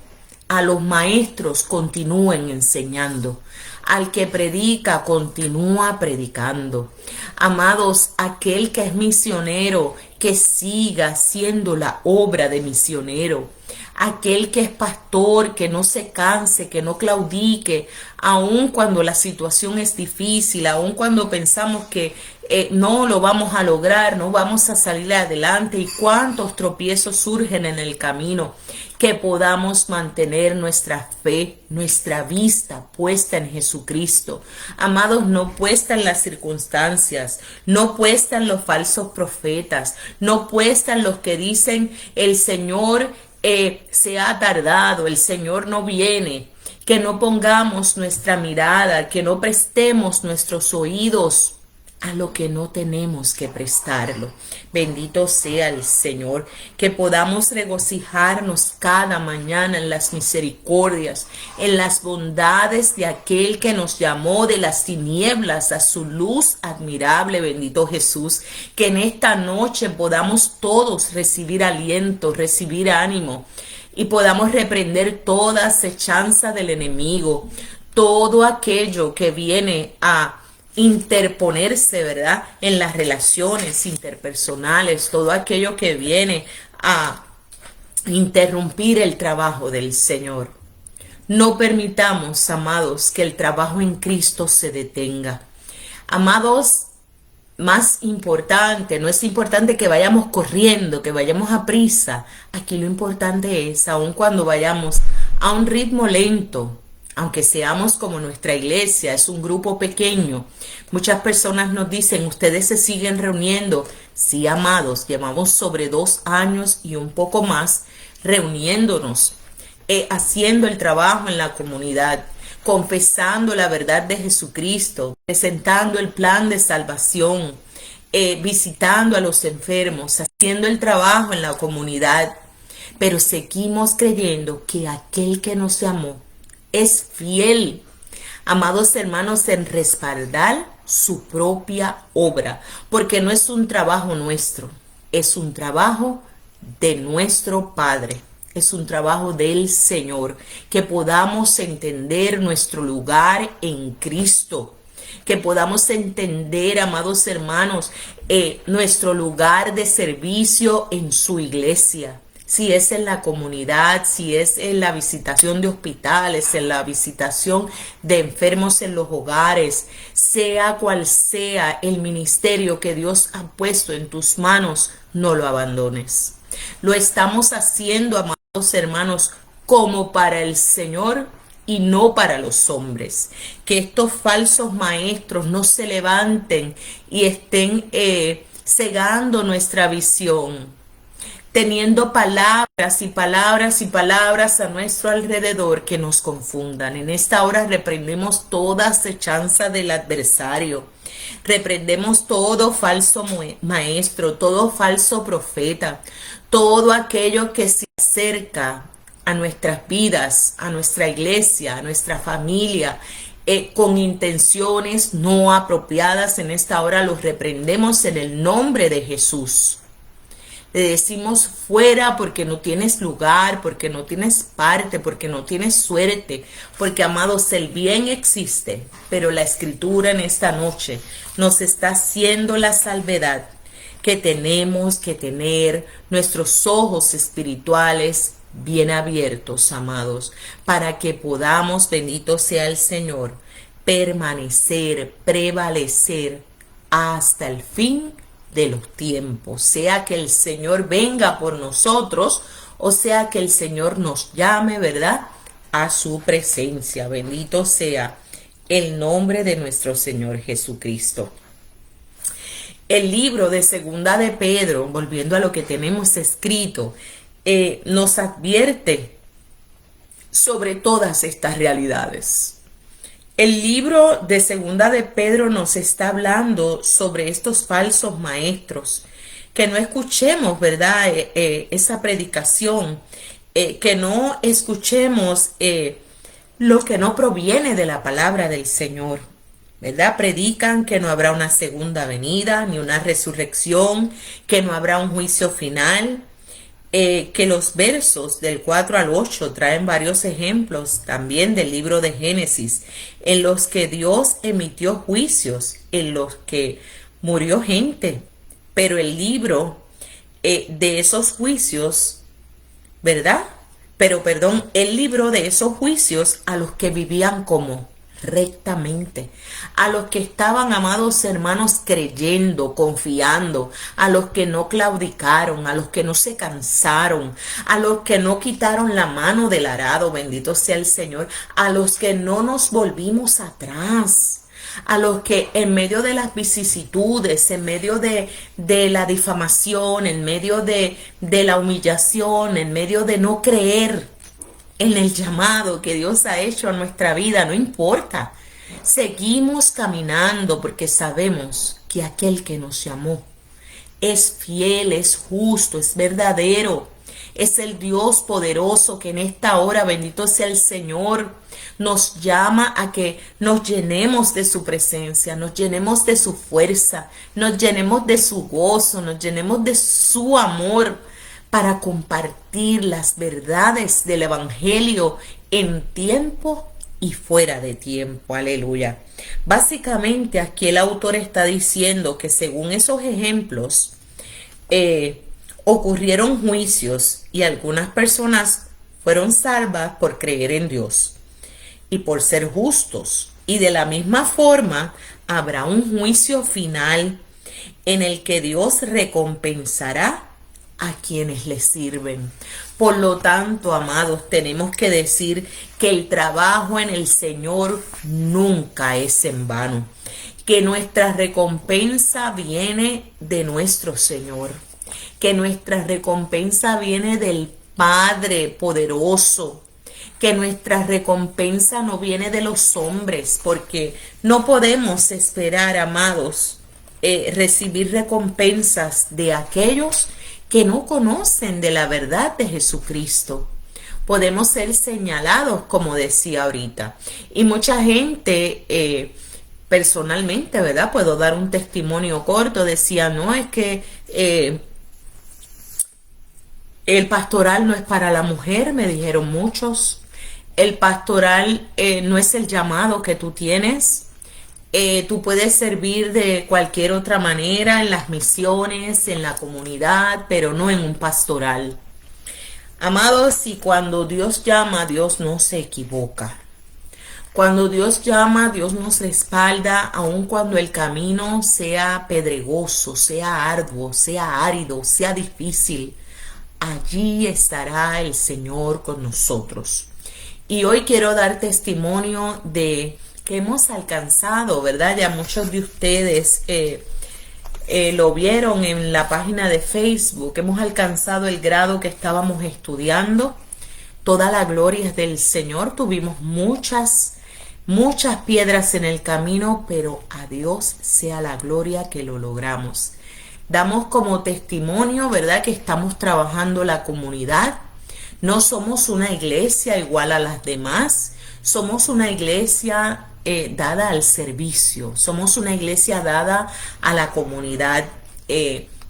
A los maestros continúen enseñando. Al que predica, continúa predicando. Amados, aquel que es misionero, que siga haciendo la obra de misionero. Aquel que es pastor, que no se canse, que no claudique, aun cuando la situación es difícil, aun cuando pensamos que no lo vamos a lograr, no vamos a salir adelante, y cuántos tropiezos surgen en el camino. Que podamos mantener nuestra fe, nuestra vista puesta en Jesucristo. Amados, no puesta en las circunstancias, no puesta en los falsos profetas, no puesta en los que dicen el Señor se ha tardado, el Señor no viene. Que no pongamos nuestra mirada, que no prestemos nuestros oídos a lo que no tenemos que prestarlo. Bendito sea el Señor, que podamos regocijarnos cada mañana en las misericordias, en las bondades de aquel que nos llamó de las tinieblas a su luz admirable, bendito Jesús, que en esta noche podamos todos recibir aliento, recibir ánimo y podamos reprender toda acechanza del enemigo, todo aquello que viene a interponerse, ¿verdad? En las relaciones interpersonales, todo aquello que viene a interrumpir el trabajo del Señor. No permitamos, amados, que el trabajo en Cristo se detenga. Amados, más importante, no es importante que vayamos corriendo, que vayamos a prisa. Aquí lo importante es, aun cuando vayamos a un ritmo lento, aunque seamos como nuestra iglesia, es un grupo pequeño. Muchas personas nos dicen, ustedes se siguen reuniendo. Sí, amados, llevamos sobre 2 años y un poco más reuniéndonos, haciendo el trabajo en la comunidad, confesando la verdad de Jesucristo, presentando el plan de salvación, visitando a los enfermos, haciendo el trabajo en la comunidad. Pero seguimos creyendo que aquel que nos llamó es fiel, amados hermanos, en respaldar su propia obra, porque no es un trabajo nuestro, es un trabajo de nuestro Padre, es un trabajo del Señor, que podamos entender nuestro lugar en Cristo, que podamos entender, amados hermanos, nuestro lugar de servicio en su iglesia. Si es en la comunidad, si es en la visitación de hospitales, en la visitación de enfermos en los hogares, sea cual sea el ministerio que Dios ha puesto en tus manos, no lo abandones. Lo estamos haciendo, amados hermanos, como para el Señor y no para los hombres. Que estos falsos maestros no se levanten y estén cegando nuestra visión, teniendo palabras y palabras y palabras a nuestro alrededor que nos confundan. En esta hora reprendemos toda acechanza del adversario. Reprendemos todo falso maestro, todo falso profeta, todo aquello que se acerca a nuestras vidas, a nuestra iglesia, a nuestra familia, con intenciones no apropiadas. En esta hora los reprendemos en el nombre de Jesús. Le decimos fuera porque no tienes lugar, porque no tienes parte, porque no tienes suerte, porque, amados, el bien existe, pero la Escritura en esta noche nos está haciendo la salvedad que tenemos que tener nuestros ojos espirituales bien abiertos, amados, para que podamos, bendito sea el Señor, permanecer, prevalecer hasta el fin de los tiempos, sea que el Señor venga por nosotros o sea que el Señor nos llame, ¿verdad?, a su presencia. Bendito sea el nombre de nuestro Señor Jesucristo. El libro de Segunda de Pedro, volviendo a lo que tenemos escrito, nos advierte sobre todas estas realidades. El libro de Segunda de Pedro nos está hablando sobre estos falsos maestros, que no escuchemos, ¿verdad?, esa predicación, que no escuchemos lo que no proviene de la palabra del Señor, ¿verdad? Predican que no habrá una segunda venida, ni una resurrección, que no habrá un juicio final. Que los versos del 4 al 8 traen varios ejemplos también del libro de Génesis, en los que Dios emitió juicios, en los que murió gente, pero el libro de esos juicios, ¿verdad? El libro de esos juicios a los que vivían como rectamente, a los que estaban, amados hermanos, creyendo, confiando, a los que no claudicaron, a los que no se cansaron, a los que no quitaron la mano del arado, bendito sea el Señor, a los que no nos volvimos atrás, a los que en medio de las vicisitudes, en medio de la difamación, en medio de la humillación, en medio de no creer en el llamado que Dios ha hecho a nuestra vida, no importa. Seguimos caminando porque sabemos que aquel que nos llamó es fiel, es justo, es verdadero. Es el Dios poderoso que en esta hora, bendito sea el Señor, nos llama a que nos llenemos de su presencia, nos llenemos de su fuerza, nos llenemos de su gozo, nos llenemos de su amor para compartir las verdades del Evangelio en tiempo y fuera de tiempo. Aleluya. Básicamente aquí el autor está diciendo que según esos ejemplos, ocurrieron juicios y algunas personas fueron salvas por creer en Dios y por ser justos. Y de la misma forma habrá un juicio final en el que Dios recompensará a quienes le sirven. Por lo tanto, amados, tenemos que decir que el trabajo en el Señor nunca es en vano, que nuestra recompensa viene de nuestro Señor, que nuestra recompensa viene del Padre poderoso, que nuestra recompensa no viene de los hombres, porque no podemos esperar, amados, recibir recompensas de aquellos que no conocen de la verdad de Jesucristo. Podemos ser señalados, como decía ahorita, y mucha gente, personalmente, ¿verdad? Puedo dar un testimonio corto, decía, no, es que el pastoral no es para la mujer, me dijeron muchos. El pastoral no es el llamado que tú tienes. Tú puedes servir de cualquier otra manera en las misiones, en la comunidad, pero no en un pastoral. Amados, y cuando Dios llama, Dios no se equivoca. Cuando Dios llama, Dios nos respalda, aun cuando el camino sea pedregoso, sea arduo, sea árido, sea difícil. Allí estará el Señor con nosotros. Y hoy quiero dar testimonio de que hemos alcanzado, ¿verdad? Ya muchos de ustedes lo vieron en la página de Facebook. Hemos alcanzado el grado que estábamos estudiando. Toda la gloria es del Señor. Tuvimos muchas piedras en el camino, pero a Dios sea la gloria que lo logramos. Damos como testimonio, ¿verdad?, que estamos trabajando la comunidad. No somos una iglesia igual a las demás. Somos una iglesia dada al servicio. Somos una iglesia dada a la comunidad.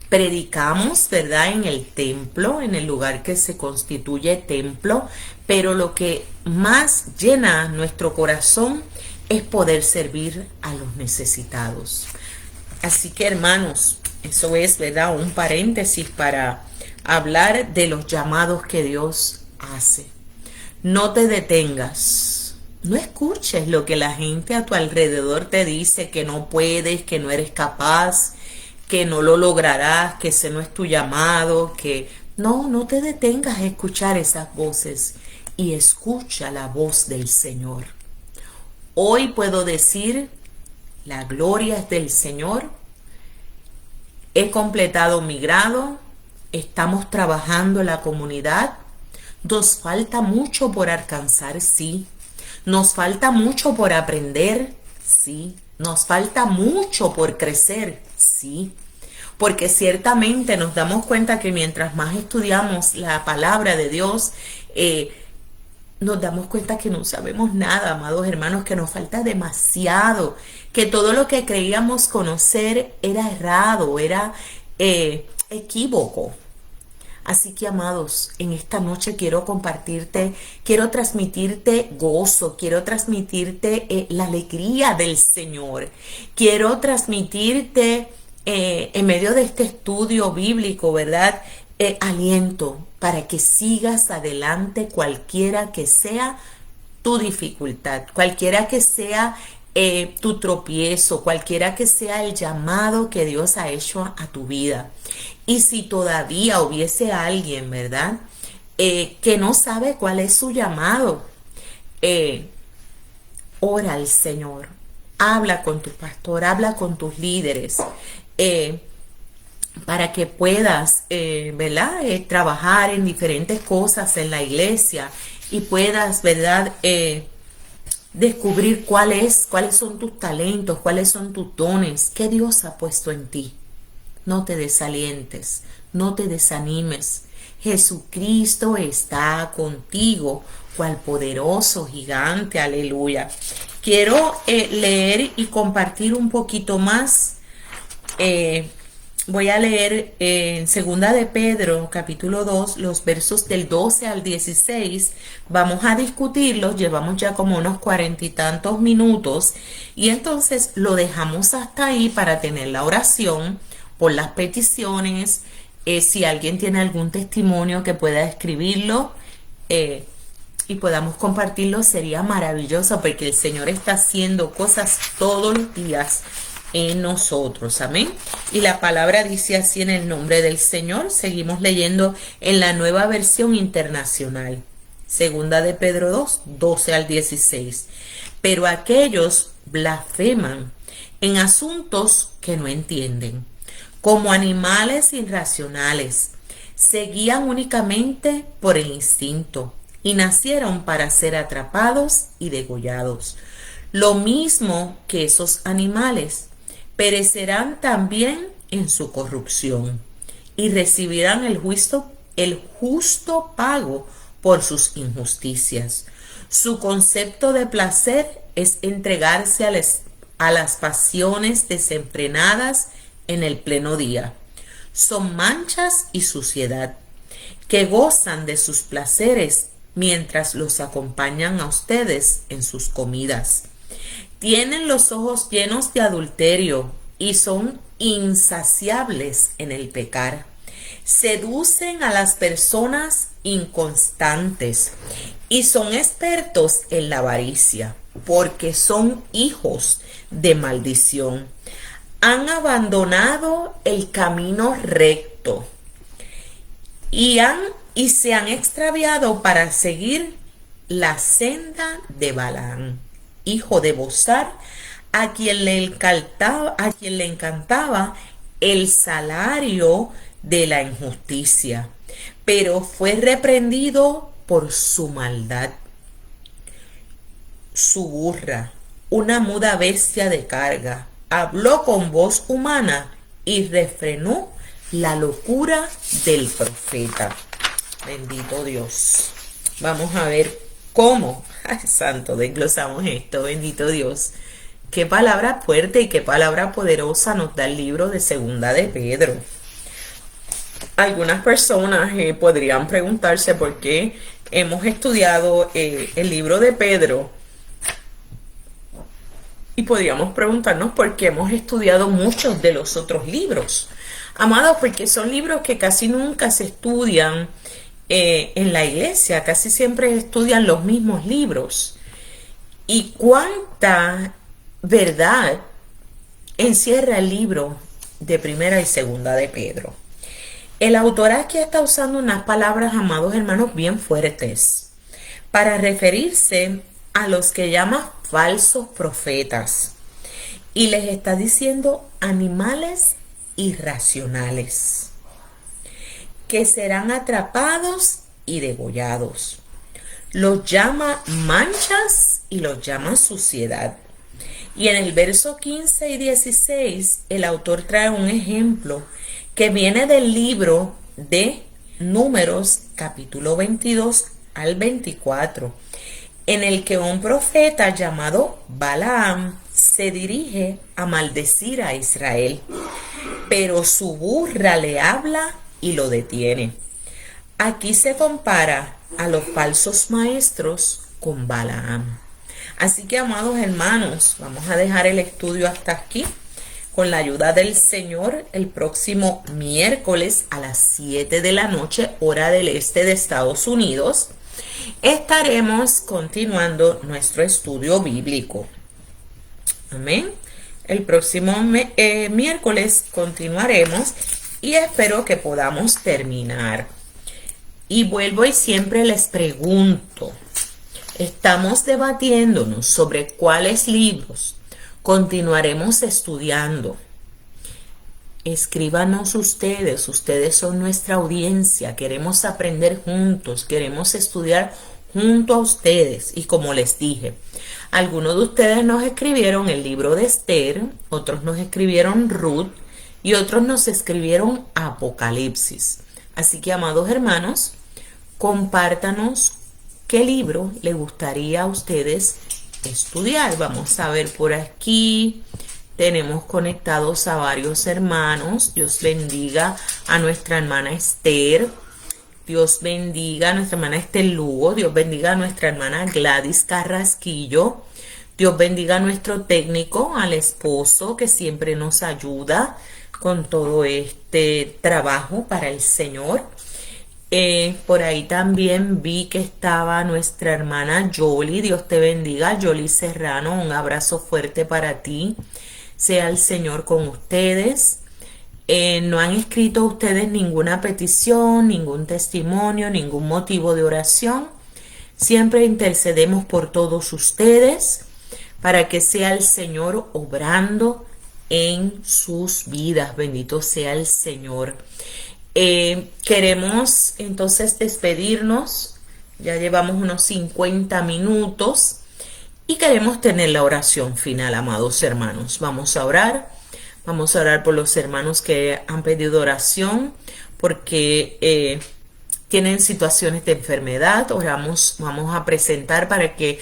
Predicamos, ¿verdad?, en el templo, en el lugar que se constituye templo. Pero lo que más llena nuestro corazón es poder servir a los necesitados. Así que, hermanos, eso es, ¿verdad?, un paréntesis para hablar de los llamados que Dios hace. No te detengas. No escuches lo que la gente a tu alrededor te dice, que no puedes, que no eres capaz, que no lo lograrás, que ese no es tu llamado, que... No te detengas a escuchar esas voces y escucha la voz del Señor. Hoy puedo decir, la gloria es del Señor. He completado mi grado, estamos trabajando en la comunidad. Nos falta mucho por alcanzar, sí. Nos falta mucho por aprender, sí. Nos falta mucho por crecer, sí. Porque ciertamente nos damos cuenta que mientras más estudiamos la palabra de Dios, nos damos cuenta que no sabemos nada, amados hermanos, que nos falta demasiado, que todo lo que creíamos conocer era errado, era equívoco. Así que, amados, en esta noche quiero compartirte, quiero transmitirte gozo, quiero transmitirte la alegría del Señor. Quiero transmitirte en medio de este estudio bíblico, ¿verdad?, aliento para que sigas adelante cualquiera que sea tu dificultad, cualquiera que sea tu tropiezo, cualquiera que sea el llamado que Dios ha hecho a tu vida. Y si todavía hubiese alguien, ¿verdad?, que no sabe cuál es su llamado, ora al Señor, habla con tu pastor, habla con tus líderes, para que puedas, ¿verdad?, trabajar en diferentes cosas en la iglesia y puedas, ¿verdad?, descubrir cuáles son tus talentos, cuáles son tus dones, qué Dios ha puesto en ti. No te desalientes, no te desanimes. Jesucristo está contigo, cual poderoso gigante, aleluya. Quiero leer y compartir un poquito más. Voy a leer en Segunda de Pedro, capítulo 2, los versos del 12 al 16. Vamos a discutirlos, llevamos ya como unos 40 y tantos minutos. Y entonces lo dejamos hasta ahí para tener la oración por las peticiones. Si alguien tiene algún testimonio que pueda escribirlo y podamos compartirlo, sería maravilloso, porque el Señor está haciendo cosas todos los días en nosotros, amén. Y la palabra dice así en el nombre del Señor. Seguimos leyendo en la Nueva Versión Internacional. Segunda de Pedro 2, 12 al 16. Pero aquellos blasfeman en asuntos que no entienden, como animales irracionales, se guían únicamente por el instinto y nacieron para ser atrapados y degollados. Lo mismo que esos animales, perecerán también en su corrupción y recibirán el justo pago por sus injusticias. Su concepto de placer es entregarse a las pasiones desenfrenadas en el pleno día. Son manchas y suciedad que gozan de sus placeres mientras los acompañan a ustedes en sus comidas. Tienen los ojos llenos de adulterio y son insaciables en el pecar. Seducen a las personas inconstantes y son expertos en la avaricia, porque son hijos de maldición. Han abandonado el camino recto y se han extraviado para seguir la senda de Balaam, hijo de Bosar, a quien le encantaba el salario de la injusticia, pero fue reprendido por su maldad. Su burra, una muda bestia de carga, habló con voz humana y refrenó la locura del profeta. Bendito Dios. Vamos a ver cómo, ay santo, desglosamos esto. Bendito Dios. Qué palabra fuerte y qué palabra poderosa nos da el libro de Segunda de Pedro. Algunas personas podrían preguntarse por qué hemos estudiado el libro de Pedro. Y podríamos preguntarnos por qué hemos estudiado muchos de los otros libros. Amados, porque son libros que casi nunca se estudian en la iglesia. Casi siempre estudian los mismos libros. Y cuánta verdad encierra el libro de Primera y Segunda de Pedro. El autor aquí está usando unas palabras, amados hermanos, bien fuertes para referirse a los que llama falsos profetas, y les está diciendo animales irracionales que serán atrapados y degollados. Los llama manchas y los llama suciedad. Y en el verso 15 y 16 el autor trae un ejemplo que viene del libro de Números, capítulo 22 al 24, en el que un profeta llamado Balaam se dirige a maldecir a Israel, pero su burra le habla y lo detiene. Aquí se compara a los falsos maestros con Balaam. Así que, amados hermanos, vamos a dejar el estudio hasta aquí. Con la ayuda del Señor, el próximo miércoles a las 7 de la noche, hora del este de Estados Unidos, estaremos continuando nuestro estudio bíblico. Amén. El próximo miércoles continuaremos y espero que podamos terminar. Y vuelvo y siempre les pregunto, estamos debatiéndonos sobre cuáles libros continuaremos estudiando. Escríbanos ustedes son nuestra audiencia, queremos aprender juntos, queremos estudiar junto a ustedes. Y como les dije, algunos de ustedes nos escribieron el libro de Esther, otros nos escribieron Ruth y otros nos escribieron Apocalipsis. Así que, amados hermanos, compártanos qué libro les gustaría a ustedes estudiar. Vamos a ver por aquí. Tenemos conectados a varios hermanos. Dios bendiga a nuestra hermana Esther. Dios bendiga a nuestra hermana Esther Lugo. Dios bendiga a nuestra hermana Gladys Carrasquillo. Dios bendiga a nuestro técnico, al esposo que siempre nos ayuda con todo este trabajo para el Señor. Por ahí también vi que estaba nuestra hermana Yoli. Dios te bendiga, Yoli Serrano. Un abrazo fuerte para ti. Sea el Señor con ustedes. No han escrito ustedes ninguna petición, ningún testimonio, ningún motivo de oración. Siempre intercedemos por todos ustedes para que sea el Señor obrando en sus vidas. Bendito sea el Señor. Queremos entonces despedirnos. Ya llevamos unos 50 minutos y queremos tener la oración final, amados hermanos. Vamos a orar. Vamos a orar por los hermanos que han pedido oración porque tienen situaciones de enfermedad. Vamos a presentar para que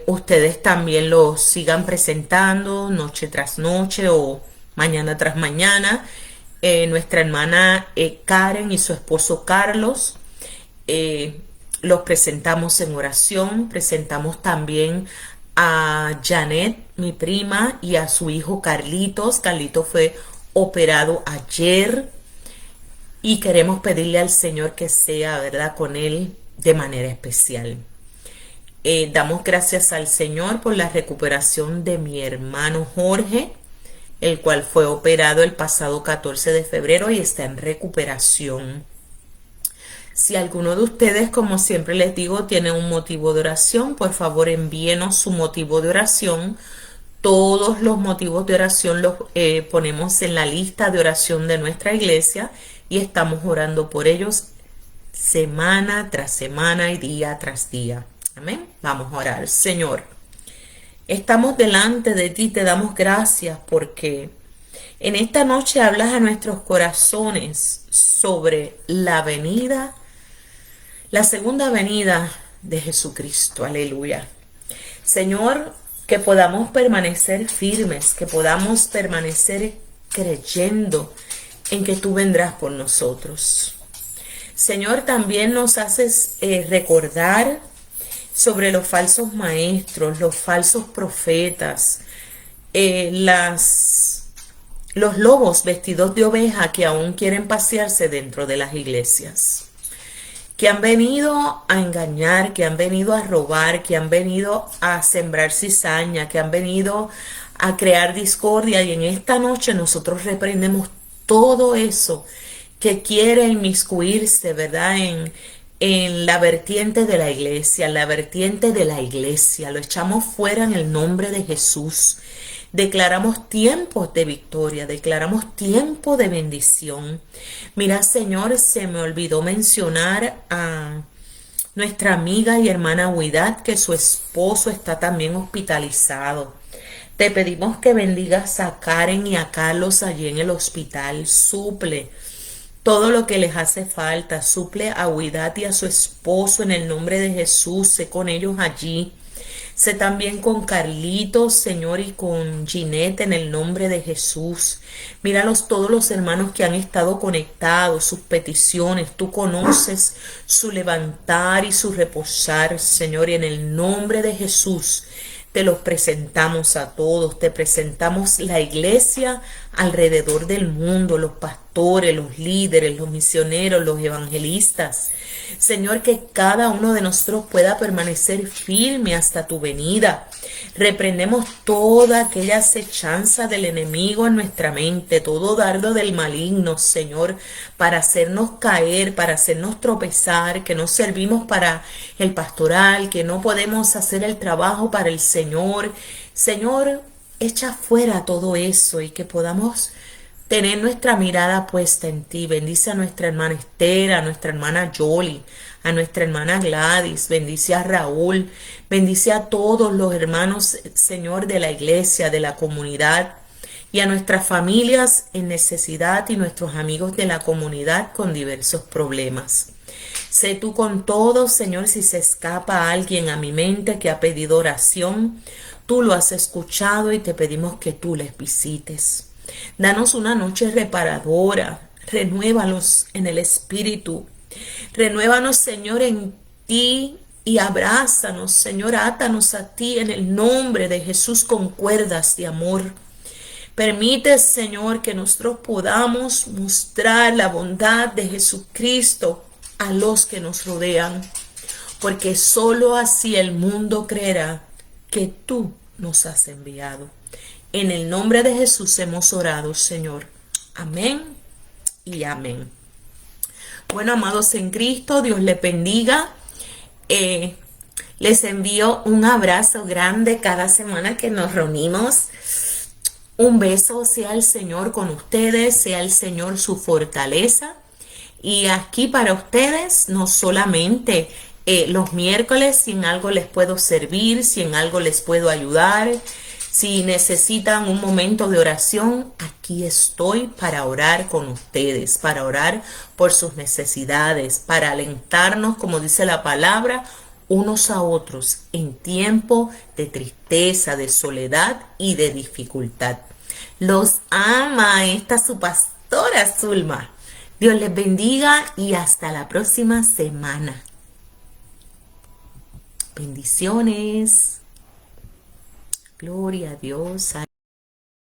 ustedes también lo sigan presentando noche tras noche o mañana tras mañana. Nuestra hermana Karen y su esposo Carlos los presentamos en oración. Presentamos también a Janet, mi prima, y a su hijo Carlitos. Carlitos fue operado ayer y queremos pedirle al Señor que sea, ¿verdad?, con él de manera especial. Damos gracias al Señor por la recuperación de mi hermano Jorge, el cual fue operado el pasado 14 de febrero y está en recuperación. Si alguno de ustedes, como siempre les digo, tiene un motivo de oración, por favor envíenos su motivo de oración. Todos los motivos de oración los ponemos en la lista de oración de nuestra iglesia y estamos orando por ellos semana tras semana y día tras día. Amén. Vamos a orar. Señor, estamos delante de ti, te damos gracias porque en esta noche hablas a nuestros corazones sobre la segunda venida de Jesucristo. Aleluya. Señor, que podamos permanecer firmes, que podamos permanecer creyendo en que tú vendrás por nosotros. Señor, también nos haces recordar sobre los falsos maestros, los falsos profetas, los lobos vestidos de oveja que aún quieren pasearse dentro de las iglesias, que han venido a engañar, que han venido a robar, que han venido a sembrar cizaña, que han venido a crear discordia. Y en esta noche nosotros reprendemos todo eso que quiere inmiscuirse, ¿verdad?, en la vertiente de la iglesia, en la vertiente de la iglesia. Lo echamos fuera en el nombre de Jesús. Declaramos tiempos de victoria, declaramos tiempo de bendición. Mira, Señor, se me olvidó mencionar a nuestra amiga y hermana Huidad, que su esposo está también hospitalizado. Te pedimos que bendigas a Karen y a Carlos allí en el hospital. Suple todo lo que les hace falta. Suple a Huidad y a su esposo en el nombre de Jesús. Sé con ellos allí. Sé también con Carlitos, Señor, y con Ginette en el nombre de Jesús. Míralos todos los hermanos que han estado conectados, sus peticiones. Tú conoces su levantar y su reposar, Señor, y en el nombre de Jesús te los presentamos a todos. Te presentamos la iglesia alrededor del mundo, los pastores, los líderes, los misioneros, los evangelistas. Señor, que cada uno de nosotros pueda permanecer firme hasta tu venida. Reprendemos toda aquella acechanza del enemigo en nuestra mente, todo dardo del maligno, Señor, para hacernos caer, para hacernos tropezar, que no servimos para el pastoral, que no podemos hacer el trabajo para el Señor. Señor, echa fuera todo eso y que podamos tener nuestra mirada puesta en ti. Bendice a nuestra hermana Esther, a nuestra hermana Yoli, a nuestra hermana Gladys, bendice a Raúl, bendice a todos los hermanos, Señor, de la iglesia, de la comunidad, y a nuestras familias en necesidad y nuestros amigos de la comunidad con diversos problemas. Sé tú con todos, Señor. Si se escapa alguien a mi mente que ha pedido oración, tú lo has escuchado y te pedimos que tú les visites. Danos una noche reparadora, renuévalos en el espíritu, renuévanos, Señor, en ti y abrázanos, Señor, átanos a ti en el nombre de Jesús con cuerdas de amor. Permite, Señor, que nosotros podamos mostrar la bondad de Jesucristo a los que nos rodean, porque solo así el mundo creerá que tú nos has enviado. En el nombre de Jesús hemos orado, Señor. Amén y amén. Bueno, amados en Cristo, Dios les bendiga. Les envío un abrazo grande cada semana que nos reunimos. Un beso, sea el Señor con ustedes, sea el Señor su fortaleza. Y aquí para ustedes, no solamente los miércoles, si en algo les puedo servir, si en algo les puedo ayudar, si necesitan un momento de oración, aquí estoy para orar con ustedes, para orar por sus necesidades, para alentarnos, como dice la palabra, unos a otros en tiempo de tristeza, de soledad y de dificultad. Los ama esta su pastora Zulma. Dios les bendiga y hasta la próxima semana. Bendiciones. Gloria a Dios.